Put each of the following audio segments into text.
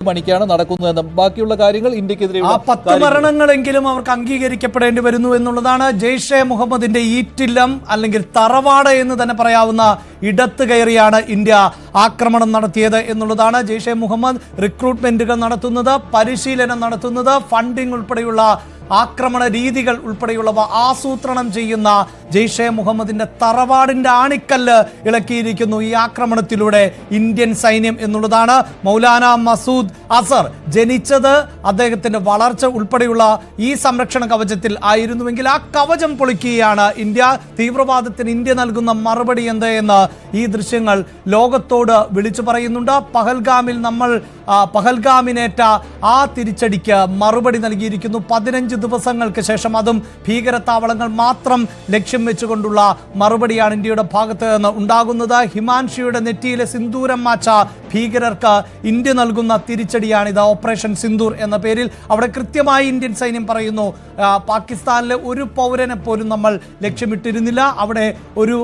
മണിക്കാണ് നടക്കുന്നതെന്നും ബാക്കിയുള്ള കാര്യങ്ങൾ ഇന്ത്യക്കെതിരെ 10 മരണങ്ങളെങ്കിലും അവർക്ക് അംഗീകരിക്കപ്പെടേണ്ടി വരുന്നു എന്നുള്ളതാണ്. ജെയ്ഷെ മുഹമ്മദിന്റെ ഈറ്റില്ലം അല്ലെങ്കിൽ തറവാട് എന്ന് തന്നെ പറയാവുന്ന ഇടത്ത് കയറിയാണ് ഇന്ത്യ ആക്രമണം നടത്തിയത് എന്നുള്ളതാണ്. ജെയ്ഷെ മുഹമ്മദ് റിക്രൂട്ട്മെന്റുകൾ നടത്തുന്നത്, പരിശീലനം നടത്തുന്നത്, ഫണ്ടിംഗ് ഉൾപ്പെടെയുള്ള ആക്രമണ രീതികൾ ഉൾപ്പെടെയുള്ളവ ആസൂത്രണം ചെയ്യുന്ന ജെയ്ഷെ മുഹമ്മദിന്റെ തറവാടിന്റെ ആണിക്കല്ല് ഇളക്കിയിരിക്കുന്നു ഈ ആക്രമണത്തിലൂടെ ഇന്ത്യൻ സൈന്യം എന്നുള്ളതാണ്. മൗലാന മസൂദ് അസർ ജനിച്ചത് അദ്ദേഹത്തിന്റെ വളർച്ച ഉൾപ്പെടെയുള്ള ഈ സംരക്ഷണ കവചത്തിൽ ആയിരുന്നുവെങ്കിൽ ആ കവചം പൊളിക്കുകയാണ് ഇന്ത്യ. തീവ്രവാദത്തിന് ഇന്ത്യ നൽകുന്ന മറുപടി എന്ത് എന്ന് ഈ ദൃശ്യങ്ങൾ ലോകത്തോട് വിളിച്ചു പറയുന്നുണ്ട്. പഹൽഗാമിനേറ്റ ആ തിരിച്ചടിക്ക് മറുപടി നൽകിയിരിക്കുന്നു. 15 ദിവസങ്ങൾക്ക് ശേഷം, അതും ഭീകരത്താവളങ്ങൾ മാത്രം ലക്ഷ്യം വെച്ചുകൊണ്ടുള്ള മറുപടിയാണ് ഇന്ത്യയുടെ ഭാഗത്ത് നിന്ന് ഉണ്ടാകുന്നത്. ഹിമാൻഷിയുടെ നെറ്റിയിലെ സിന്ദൂരം മാച്ച ഭീകരർക്ക് ഇന്ത്യ നൽകുന്ന തിരിച്ചടിയാണിത്. ഓപ്പറേഷൻ സിന്ദൂർ എന്ന പേരിൽ അവിടെ കൃത്യമായി ഇന്ത്യൻ സൈന്യം പറയുന്നു, പാകിസ്ഥാനിലെ ഒരു പൗരനെ പോലും നമ്മൾ ലക്ഷ്യമിട്ടിരുന്നില്ല. അവിടെ ഒരു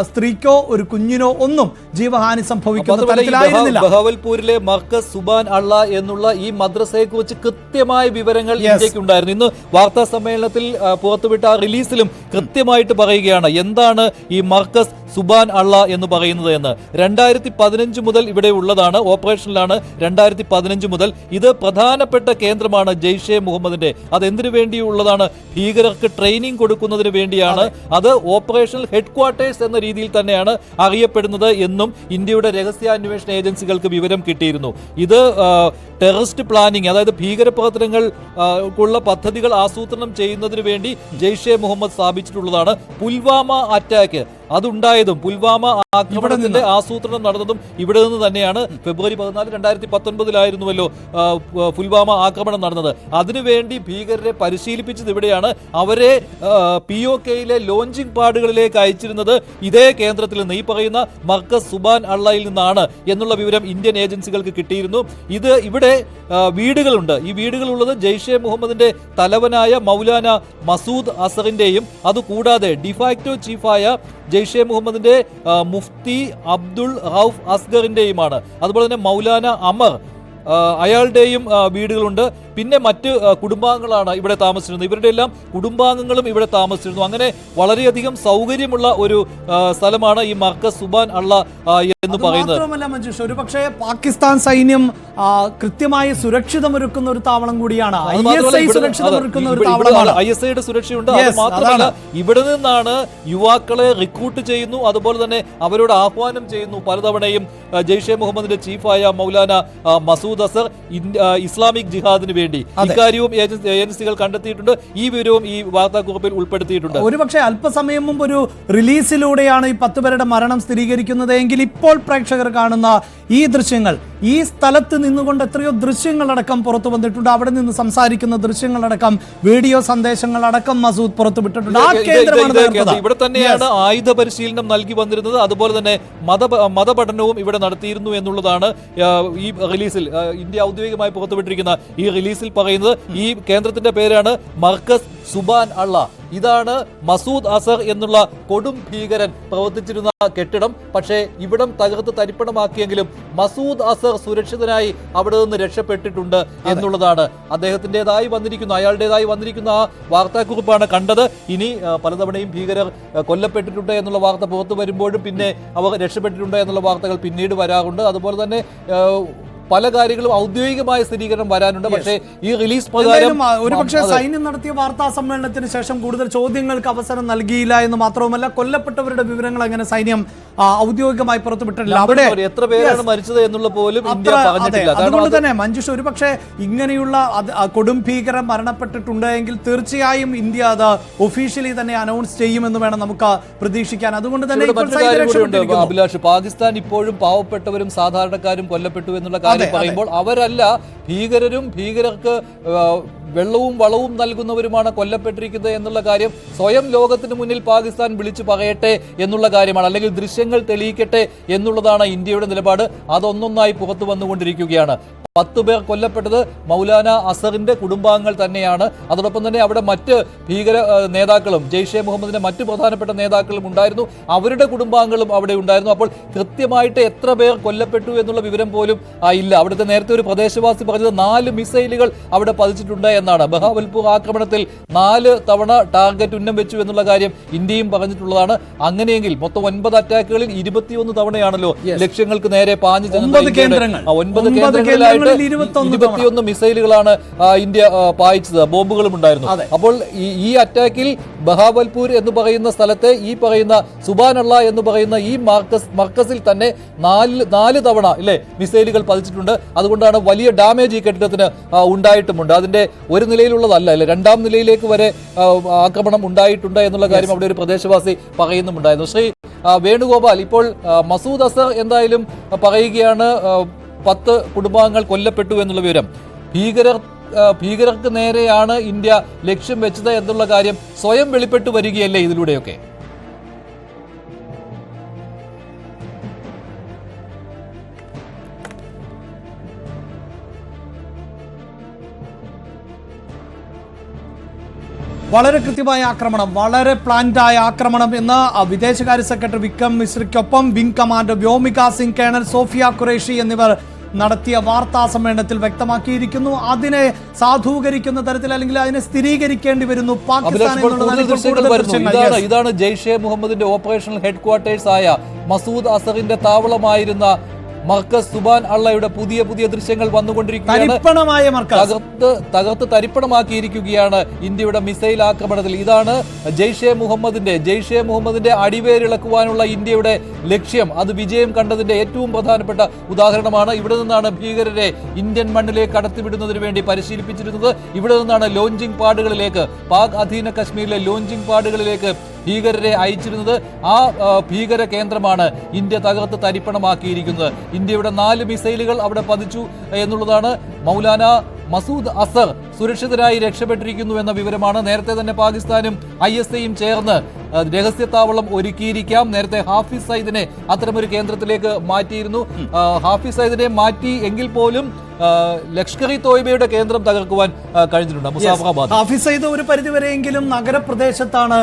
സ്ത്രീക്കോ ഒരു കുഞ്ഞിനോ ഒന്നും ജീവഹാനി സംഭവിക്കുന്ന തരത്തിലായിരുന്നില്ല. ബഹവൽപൂരിലെ മർക്കസ് സുബാൻ അള്ള എന്നുള്ള ഈ മദ്രസയെ കുറിച്ച് കൃത്യമായ വിവരങ്ങൾ ഇന്ത്യക്ക് ഉണ്ടായിരുന്നു. ഇന്ന് വാർത്താ സമ്മേളനത്തിൽ പുറത്തുവിട്ട റിലീസിലും കൃത്യമായിട്ട് പറയുകയാണ് എന്താണ് ഈ മർക്കസ് സുബാൻ അള്ള എന്ന് പറയുന്നത് എന്ന്. 2015 മുതൽ ഇവിടെ ഉള്ളതാണ്, ഓപ്പറേഷനിലാണ് 2015 മുതൽ. ഇത് പ്രധാനപ്പെട്ട കേന്ദ്രമാണ് ജെയ്ഷെ മുഹമ്മദിന്റെ. അതെന്തിനു വേണ്ടിയുള്ളതാണ്? ഭീകരർക്ക് ട്രെയിനിങ് കൊടുക്കുന്നതിന് വേണ്ടിയാണ്. അത് ഓപ്പറേഷണൽ ഹെഡ്ക്വാർട്ടേഴ്സ് എന്ന രീതിയിൽ തന്നെയാണ് അറിയപ്പെടുന്നത് എന്നും ഇന്ത്യയുടെ രഹസ്യാന്വേഷണ ഏജൻസികൾക്ക് വിവരം കിട്ടിയിരുന്നു. ഇത് ടെററിസ്റ്റ് പ്ലാനിങ്, അതായത് ഭീകരപ്രവർത്തനങ്ങൾക്കുള്ള പദ്ധതികൾ ആസൂത്രണം ചെയ്യുന്നതിന് വേണ്ടി ജെയ്ഷെ മുഹമ്മദ് സ്ഥാപിച്ചിട്ടുള്ളതാണ്. പുൽവാമ അറ്റാക്ക് അതുണ്ടായതും പുൽവാമ ആക്രമണത്തിന്റെ ആസൂത്രണം നടന്നതും ഇവിടെ നിന്ന് തന്നെയാണ്. ഫെബ്രുവരി 14, 2019 പുൽവാമ ആക്രമണം നടന്നത്. അതിനുവേണ്ടി ഭീകരരെ പരിശീലിപ്പിച്ചത് ഇവിടെയാണ്. അവരെ POKയിലെ ലോഞ്ചിങ് പാഡുകളിലേക്ക് അയച്ചിരുന്നത് ഇതേ കേന്ദ്രത്തിൽ നിന്ന്, ഈ പറയുന്ന മർക്കസ് സുബാൻ അള്ളയിൽ നിന്നാണ് എന്നുള്ള വിവരം ഇന്ത്യൻ ഏജൻസികൾക്ക് കിട്ടിയിരുന്നു. ഇവിടെ വീടുകളുണ്ട്. ഈ വീടുകളുള്ളത് ജെയ്ഷെ മുഹമ്മദിന്റെ തലവനായ മൗലാന മസൂദ് അസറിന്റെയും അതുകൂടാതെ ഡിഫാക്ടോ ചീഫായ ജെയ്ഷെ മുഹമ്മദിന്റെ മുഫ്തി അബ്ദുൾ റൌഫ് അസ്ഗറിന്റെയുമാണ്. അതുപോലെ തന്നെ മൗലാന അമർ അയാളുടെയും വീടുകളുണ്ട്. പിന്നെ മറ്റ് കുടുംബാംഗങ്ങളാണ് ഇവിടെ താമസിച്ചിരുന്നത്. ഇവരുടെ എല്ലാം കുടുംബാംഗങ്ങളും ഇവിടെ താമസിച്ചിരുന്നു. അങ്ങനെ വളരെയധികം സൗകര്യമുള്ള ഒരു സ്ഥലമാണ് ഈ മർക്കസ് സുബാൻ അള്ള എന്ന് പറയുന്നത്. മാത്രമല്ല മഞ്ജുഷ്, ഒരു പക്ഷേ പാകിസ്ഥാൻ സൈന്യം കൃത്യമായി സുരക്ഷിതമൊരുക്കുന്ന ഒരു താവളം കൂടിയാണ്. ISIയുടെ സുരക്ഷയുണ്ട്. അത് മാത്രമല്ല ഇവിടെ നിന്നാണ് യുവാക്കളെ റിക്രൂട്ട് ചെയ്യുന്നു, അതുപോലെ തന്നെ അവരോട് ആഹ്വാനം ചെയ്യുന്നു പലതവണയും ജെയ്ഷെ മുഹമ്മദിന്റെ ചീഫായ മൗലാന മസൂദ് അസർ ഇസ്ലാമിക് ജിഹാദിന് വേണ്ടി. ഇക്കാര്യവും ഏജൻസികൾ കണ്ടെത്തിയിട്ടുണ്ട്. ഈ വിവരവും ഈ വാർത്താക്കുറിപ്പിൽ ഉൾപ്പെടുത്തിയിട്ടുണ്ട്. ഒരുപക്ഷെ അല്പസമയം മുമ്പ് ഒരു റിലീസിലൂടെയാണ് ഈ 10 പേരുടെ മരണം സ്ഥിരീകരിക്കുന്നത് എങ്കിൽ ഇപ്പോൾ പ്രേക്ഷകർ കാണുന്ന ഈ ദൃശ്യങ്ങൾ, ഈ സ്ഥലത്ത് നിന്നുകൊണ്ട് എത്രയോ ദൃശ്യങ്ങളടക്കം പുറത്തു വന്നിട്ടുണ്ട്. അവിടെ നിന്ന് സംസാരിക്കുന്ന ദൃശ്യങ്ങളടക്കം, വീഡിയോ സന്ദേശങ്ങളടക്കം മസൂദ് പുറത്തുവിട്ടിട്ടുണ്ട്. ഇവിടെ തന്നെയാണ് ആയുധ പരിശീലനം നൽകി വന്നിരുന്നത്. അതുപോലെ തന്നെ മതപഠനവും ഇവിടെ നടത്തിയിരുന്നു എന്നുള്ളതാണ് ഈ റിലീസിൽ ഇന്ത്യ ഔദ്യോഗികമായി പുറത്തുവിട്ടിരിക്കുന്ന ഈ റിലീസിൽ പറയുന്നത്. ഈ കേന്ദ്രത്തിന്റെ പേരാണ് മർക്കസ് സുബാൻ അള്ള. ഇതാണ് മസൂദ് അസർ എന്നുള്ള കൊടും ഭീകരൻ പ്രവർത്തിച്ചിരുന്ന കെട്ടിടം. പക്ഷേ ഇവിടം തകർത്ത് തരിപ്പണമാക്കിയെങ്കിലും മസൂദ് അസർ സുരക്ഷിതനായി അവിടെ നിന്ന് രക്ഷപ്പെട്ടിട്ടുണ്ട് എന്നുള്ളതാണ്. അയാളുടേതായി വന്നിരിക്കുന്ന ആ വാർത്താക്കുറിപ്പാണ് കണ്ടത്. ഇനി പലതവണയും ഭീകരർ കൊല്ലപ്പെട്ടിട്ടുണ്ട് എന്നുള്ള വാർത്ത പുറത്തു വരുമ്പോഴും പിന്നെ അവർ രക്ഷപ്പെട്ടിട്ടുണ്ട് എന്നുള്ള വാർത്തകൾ പിന്നീട് വരാറുണ്ട്. അതുപോലെ തന്നെ പല കാര്യങ്ങളും ഔദ്യോഗികമായ സ്ഥിരീകരണം വരാനുണ്ട്. പക്ഷേ ഈ റിലീസ് പ്രകാരം ഒരുപക്ഷെ സൈന്യം നടത്തിയ വാർത്താ സമ്മേളനത്തിന് ശേഷം കൂടുതൽ ചോദ്യങ്ങൾക്ക് അവസരം നൽകിയില്ല എന്ന് മാത്രവുമല്ല, കൊല്ലപ്പെട്ടവരുടെ വിവരങ്ങൾ അങ്ങനെ സൈന്യം ഔദ്യോഗികമായി പുറത്തുവിട്ടിട്ടില്ല. അവിടെ എത്ര പേരാണ് മരിച്ചത് എന്നുള്ള പോലും ഇന്ത്യ പറഞ്ഞിട്ടില്ല. അതുകൊണ്ട് തന്നെ മഞ്ജുഷ്, ഒരുപക്ഷെ ഇങ്ങനെയുള്ള കൊടും ഭീകരം മരണപ്പെട്ടിട്ടുണ്ട് എങ്കിൽ തീർച്ചയായും ഇന്ത്യ അത് ഒഫീഷ്യലി തന്നെ അനൗൺസ് ചെയ്യുമെന്ന് വേണം നമുക്ക് പ്രതീക്ഷിക്കാൻ. അതുകൊണ്ട് തന്നെ അഭിലാഷ്, പാകിസ്ഥാൻ ഇപ്പോഴും പാവപ്പെട്ടവരും സാധാരണക്കാരും കൊല്ലപ്പെട്ടു എന്നുള്ള കാര്യം പറയുമ്പോൾ അവരല്ല ഭീകരരും ഭീകരർക്ക് വെള്ളവും വളവും നൽകുന്നവരുമാണ് കൊല്ലപ്പെട്ടിരിക്കുന്നത് എന്നുള്ള കാര്യം സ്വയം ലോകത്തിന് മുന്നിൽ പാകിസ്ഥാൻ വിളിച്ചു പറയട്ടെ എന്നുള്ള കാര്യമാണ്, അല്ലെങ്കിൽ ദൃശ്യങ്ങൾ തെളിയിക്കട്ടെ എന്നുള്ളതാണ് ഇന്ത്യയുടെ നിലപാട്. അതൊന്നൊന്നായി പുറത്തു വന്നുകൊണ്ടിരിക്കുകയാണ്. 10 പേർ കൊല്ലപ്പെട്ടത് മൗലാന അസറിന്റെ കുടുംബാംഗങ്ങൾ തന്നെയാണ്. അതോടൊപ്പം തന്നെ അവിടെ മറ്റ് ഭീകര നേതാക്കളും ജെയ്ഷെ മുഹമ്മദിന്റെ മറ്റ് പ്രധാനപ്പെട്ട നേതാക്കളും ഉണ്ടായിരുന്നു, അവരുടെ കുടുംബാംഗങ്ങളും അവിടെ ഉണ്ടായിരുന്നു. അപ്പോൾ കൃത്യമായിട്ട് എത്ര പേർ കൊല്ലപ്പെട്ടു എന്നുള്ള വിവരം പോലും ഇല്ല. അവിടുത്തെ നേരത്തെ ഒരു പ്രദേശവാസി പറഞ്ഞത് 4 മിസൈലുകൾ അവിടെ പതിച്ചിട്ടുണ്ട് എന്നാണ്. ബഹാവൽപൂർ ആക്രമണത്തിൽ 4 തവണ ടാർഗറ്റ് ഉന്നം വെച്ചു എന്നുള്ള കാര്യം ഇന്ത്യയും പറഞ്ഞിട്ടുള്ളതാണ്. അങ്ങനെയെങ്കിൽ മൊത്തം 9 അറ്റാക്കുകളിൽ 21 തവണയാണല്ലോ ലക്ഷ്യങ്ങൾക്ക് നേരെ പാഞ്ഞു ചെന്നത്. 9 കേന്ദ്രങ്ങളിലായിട്ട് 21 മിസൈലുകളാണ് ഇന്ത്യ പായിച്ചത്, ബോംബുകളും ഉണ്ടായിരുന്നു. അപ്പോൾ ഈ അറ്റാക്കിൽ ബഹാവൽപൂർ എന്ന് പറയുന്ന സ്ഥലത്തെ ഈ പറയുന്ന സുബാനള്ള എന്ന് പറയുന്ന ഈ മർക്കസിൽ തന്നെ 4 തവണ മിസൈലുകൾ പതിച്ചിട്ടുണ്ട്. അതുകൊണ്ടാണ് വലിയ ഡാമേജ് ഈ കെട്ടിടത്തിന് ഉണ്ടായിട്ടുമുണ്ട്. അതിന്റെ ഒരു നിലയിലുള്ളതല്ല, രണ്ടാം നിലയിലേക്ക് വരെ ആക്രമണം ഉണ്ടായിട്ടുണ്ട് എന്നുള്ള കാര്യം അവിടെ ഒരു പ്രദേശവാസി പറയുന്നുമുണ്ടായിരുന്നു. ശ്രീ വേണുഗോപാൽ, ഇപ്പോൾ മസൂദ് അസർ എന്തായാലും പറയുകയാണ് 10 കുടുംബാംഗങ്ങൾ കൊല്ലപ്പെട്ടു എന്നുള്ള വിവരം. ഭീകരർക്ക് നേരെയാണ് ഇന്ത്യ ലക്ഷ്യം വെച്ചത് എന്നുള്ള കാര്യം സ്വയം വെളിപ്പെട്ടു വരികയല്ലേ ഇതിലൂടെയൊക്കെ? വളരെ കൃത്യമായ ആക്രമണം, വളരെ പ്ലാൻഡായ ആക്രമണം എന്ന് വിദേശകാര്യ സെക്രട്ടറി വിക്രം മിശ്രയ്ക്കൊപ്പം wing commander Vyomika Singh, colonel Sofiya Qureshi എന്നിവർ നടത്തിയ വാർത്താ സമ്മേളനത്തിൽ വ്യക്തമാക്കിയിരിക്കുന്നു. അതിനെ സാധൂകരിക്കുന്ന തരത്തിൽ, അല്ലെങ്കിൽ അതിനെ സ്ഥിരീകരിക്കേണ്ടി വരുന്നു പാകിസ്ഥാൻ. ഇതാണ് ജെയ്ഷെ മുഹമ്മദിന്റെ ഓപ്പറേഷണൽ ഹെഡ്ക്വാർട്ടേഴ്സ് ആയ മസൂദ് അസറിന്റെ താവളമായിരുന്ന മർക്കസ് സുബാൻ അള്ളയുടെ പുതിയ ദൃശ്യങ്ങൾ വന്നുകൊണ്ടിരിക്കുകയാണ്. തകർത്ത് തരിപ്പണമാക്കിയിരിക്കുകയാണ് ഇന്ത്യയുടെ മിസൈൽ ആക്രമണത്തിൽ. ഇതാണ് ജെയ്ഷെ മുഹമ്മദിന്റെ അടിവേരിളക്കുവാനുള്ള ഇന്ത്യയുടെ ലക്ഷ്യം. അത് വിജയം കണ്ടതിന്റെ ഏറ്റവും പ്രധാനപ്പെട്ട ഉദാഹരണമാണ്. ഇവിടെ നിന്നാണ് ഭീകരരെ ഇന്ത്യൻ മണ്ണിലേക്ക് കടത്തിവിടുന്നതിന് വേണ്ടി പരിശീലിപ്പിച്ചിരുന്നത്. ഇവിടെ നിന്നാണ് ലോഞ്ചിങ് പാഡുകളിലേക്ക്, പാക് അധീന കശ്മീരിലെ ലോഞ്ചിങ് പാഡുകളിലേക്ക് ഭീകരരെ അയച്ചിരുന്നത്. ആ ഭീകര കേന്ദ്രമാണ് ഇന്ത്യ തകർത്ത് തരിപ്പണമാക്കിയിരിക്കുന്നത്. ഇന്ത്യയുടെ 4 മിസൈലുകൾ അവിടെ പതിച്ചു എന്നുള്ളതാണ്. മൗലാന മസൂദ് അസർ സുരക്ഷിതരായി രക്ഷപ്പെട്ടിരിക്കുന്നു എന്ന വിവരമാണ്. നേരത്തെ തന്നെ പാകിസ്ഥാനും ISIയും ചേർന്ന് രഹസ്യത്താവളം ഒരുക്കിയിരിക്കാം. നേരത്തെ ഹാഫിസ് സയ്യിദിനെ അത്തരമൊരു കേന്ദ്രത്തിലേക്ക് മാറ്റിയിരുന്നു. ഹാഫിസ് സയ്യിദിനെ മാറ്റി എങ്കിൽ പോലും ലഷ്കർ ഇ തോയ്ബയുടെ കേന്ദ്രം തകർക്കുവാൻ കഴിഞ്ഞിട്ടുണ്ട്. മുസാഫറാബാദ് ഹാഫിസ് സയ്യിദ് ഒരു പരിധിവരെയെങ്കിലും നഗരപ്രദേശത്താണ്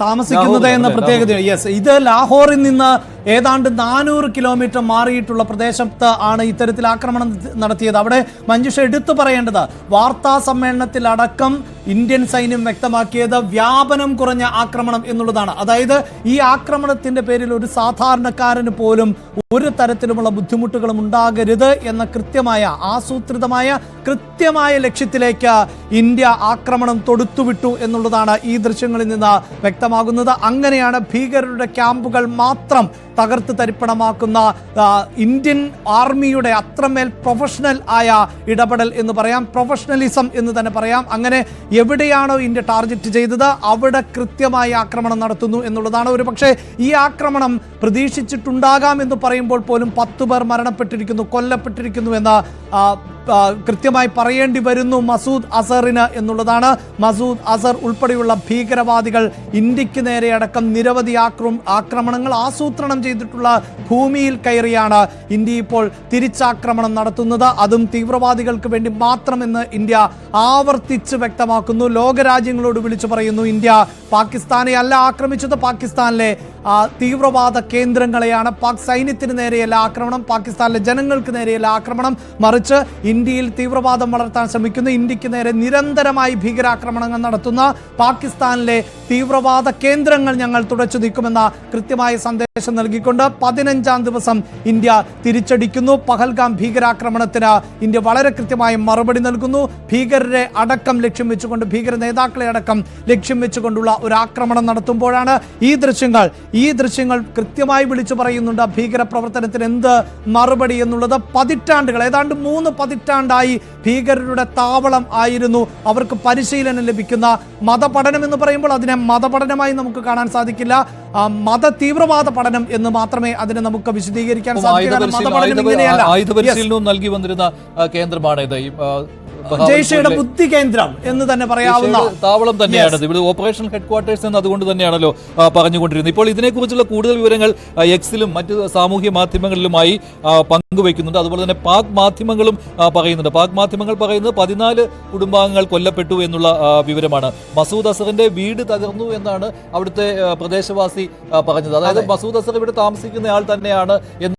താമസിക്കുന്നത് എന്ന പ്രത്യേകത. ഇത് ലാഹോറിൽ നിന്ന് ഏതാണ്ട് 400 കിലോമീറ്റർ മാറിയിട്ടുള്ള പ്രദേശത്ത് ആണ് ഇത്തരത്തിൽ ആക്രമണം നടത്തിയത്. അവിടെ മഞ്ജുഷ എടുത്തു പറയേണ്ടത്, വാർത്താ സമ്മേളനത്തിൽ അടക്കം ഇന്ത്യൻ സൈന്യം വ്യക്തമാക്കിയത് വ്യാപനം കുറഞ്ഞ ആക്രമണം എന്നുള്ളതാണ്. അതായത് ഈ ആക്രമണത്തിന്റെ പേരിൽ ഒരു സാധാരണക്കാരന് പോലും ഒരു തരത്തിലുമുള്ള ബുദ്ധിമുട്ടുകളും ഉണ്ടാകരുത് എന്ന കൃത്യമായ ആസൂത്രിതമായ കൃത്യമായ ലക്ഷ്യത്തിലേക്ക് ഇന്ത്യ ആക്രമണം തൊടുത്തുവിട്ടു എന്നുള്ളതാണ് ഈ ദൃശ്യങ്ങളിൽ നിന്ന് വ്യക്തമാകുന്നത്. അങ്ങനെയാണ് ഭീകരരുടെ ക്യാമ്പുകൾ മാത്രം തകർത്ത് തരിപ്പണമാക്കുന്ന ഇന്ത്യൻ ആർമിയുടെ അത്രമേൽ പ്രൊഫഷണൽ ആയ ഇടപെടൽ എന്ന് പറയാം, പ്രൊഫഷണലിസം എന്ന് തന്നെ പറയാം. അങ്ങനെ എവിടെയാണോ ഇന്ത്യ ടാർഗറ്റ് ചെയ്തത് അവിടെ കൃത്യമായി ആക്രമണം നടത്തുന്നു എന്നുള്ളതാണ്. ഒരു പക്ഷേ ഈ ആക്രമണം പ്രതീക്ഷിച്ചിട്ടുണ്ടാകാം എന്ന് പറയുമ്പോൾ പോലും 10 പേർ മരണപ്പെട്ടിരിക്കുന്നു, കൊല്ലപ്പെട്ടിരിക്കുന്നു എന്ന് കൃത്യമായി പറയേണ്ടി വരുന്നു മസൂദ് അസറിന് എന്നുള്ളതാണ്. മസൂദ് അസർ ഉൾപ്പെടെയുള്ള ഭീകരവാദികൾ ഇന്ത്യക്ക് നേരെ അടക്കം നിരവധി ആക്രമണങ്ങൾ ആസൂത്രണം ചെയ്തിട്ടുള്ള ഭൂമിയിൽ കയറിയാണ് ഇന്ത്യ ഇപ്പോൾ തിരിച്ചാക്രമണം നടത്തുന്നത്. അതും തീവ്രവാദികൾക്ക് വേണ്ടി മാത്രമെന്ന് ഇന്ത്യ ആവർത്തിച്ച് വ്യക്തമാക്കുന്നു. ലോകരാജ്യങ്ങളോട് വിളിച്ചു പറയുന്നു, ഇന്ത്യ പാകിസ്ഥാനെ അല്ല ആക്രമിച്ചത്, പാകിസ്ഥാനിലെ തീവ്രവാദ കേന്ദ്രങ്ങളെയാണ്. പാക് സൈന്യത്തിന് നേരെയല്ല ആക്രമണം, പാകിസ്ഥാനിലെ ജനങ്ങൾക്ക് നേരെയല്ല ആക്രമണം, മറിച്ച് ഇന്ത്യയിൽ തീവ്രവാദം വളർത്താൻ ശ്രമിക്കുന്ന, ഇന്ത്യക്ക് നേരെ നിരന്തരമായി ഭീകരാക്രമണങ്ങൾ നടത്തുന്ന പാകിസ്ഥാനിലെ തീവ്രവാദ കേന്ദ്രങ്ങൾ ഞങ്ങൾ തുടച്ചു നീക്കുമെന്ന കൃത്യമായ സന്ദേശം നൽകിക്കൊണ്ട് 15-ാം ദിവസം ഇന്ത്യ തിരിച്ചടിക്കുന്നു. പഹൽഗാം ഭീകരാക്രമണത്തിന് ഇന്ത്യ വളരെ കൃത്യമായി മറുപടി നൽകുന്നു. ഭീകരരെ അടക്കം ലക്ഷ്യം വെച്ചുകൊണ്ട്, ഭീകര നേതാക്കളെ അടക്കം ലക്ഷ്യം വെച്ചുകൊണ്ടുള്ള ഒരു ആക്രമണം നടത്തുമ്പോഴാണ് ഈ ദൃശ്യങ്ങൾ കൃത്യമായി വിളിച്ചു പറയുന്നുണ്ട് ഭീകര പ്രവർത്തനത്തിന് എന്ത് മറുപടി എന്നുള്ളത്. പതിറ്റാണ്ടുകൾ, ഏതാണ്ട് 3 പതിറ്റാണ്ടായി ഭീകരരുടെ താവളം ആയിരുന്നു. അവർക്ക് പരിശീലനം ലഭിക്കുന്ന മതപഠനം എന്ന് പറയുമ്പോൾ അതിനെ മതപഠനമായി നമുക്ക് കാണാൻ സാധിക്കില്ല, മത തീവ്രവാദ പഠനം എന്ന് മാത്രമേ അതിനെ നമുക്ക് വിശദീകരിക്കാൻ സാധിക്കൂ. ആയുധ പരിശീലനവും നൽകി വന്നിരുന്ന കേന്ദ്രമാണ് ഇത്. ജയ്ഷയുടെ ബുദ്ധി കേന്ദ്രം എന്ന് തന്നെ പറയാവുന്ന താവളം തന്നെയാണ് ഇവിടെ ഓപ്പറേഷൻ ഹെഡ്ക്വാർട്ടേഴ്സ് എന്ന് അതുകൊണ്ട് തന്നെയാണല്ലോ പറഞ്ഞുകൊണ്ടിരുന്നത്. ഇപ്പോൾ ഇതിനെക്കുറിച്ചുള്ള കൂടുതൽ വിവരങ്ങൾ എക്സിലും മറ്റ് സാമൂഹ്യ മാധ്യമങ്ങളിലുമായി പങ്കുവയ്ക്കുന്നുണ്ട്. അതുപോലെ തന്നെ പാക് മാധ്യമങ്ങളും പറയുന്നുണ്ട്. പാക് മാധ്യമങ്ങൾ പറയുന്നത് 14 കുടുംബാംഗങ്ങൾ കൊല്ലപ്പെട്ടു എന്നുള്ള വിവരമാണ്. മസൂദ് അസറിന്റെ വീട് തകർന്നു എന്നാണ് അവിടുത്തെ പ്രദേശവാസി പറഞ്ഞത്. അതായത് മസൂദ് അസർ ഇവിടെ താമസിക്കുന്ന ആൾ തന്നെയാണ്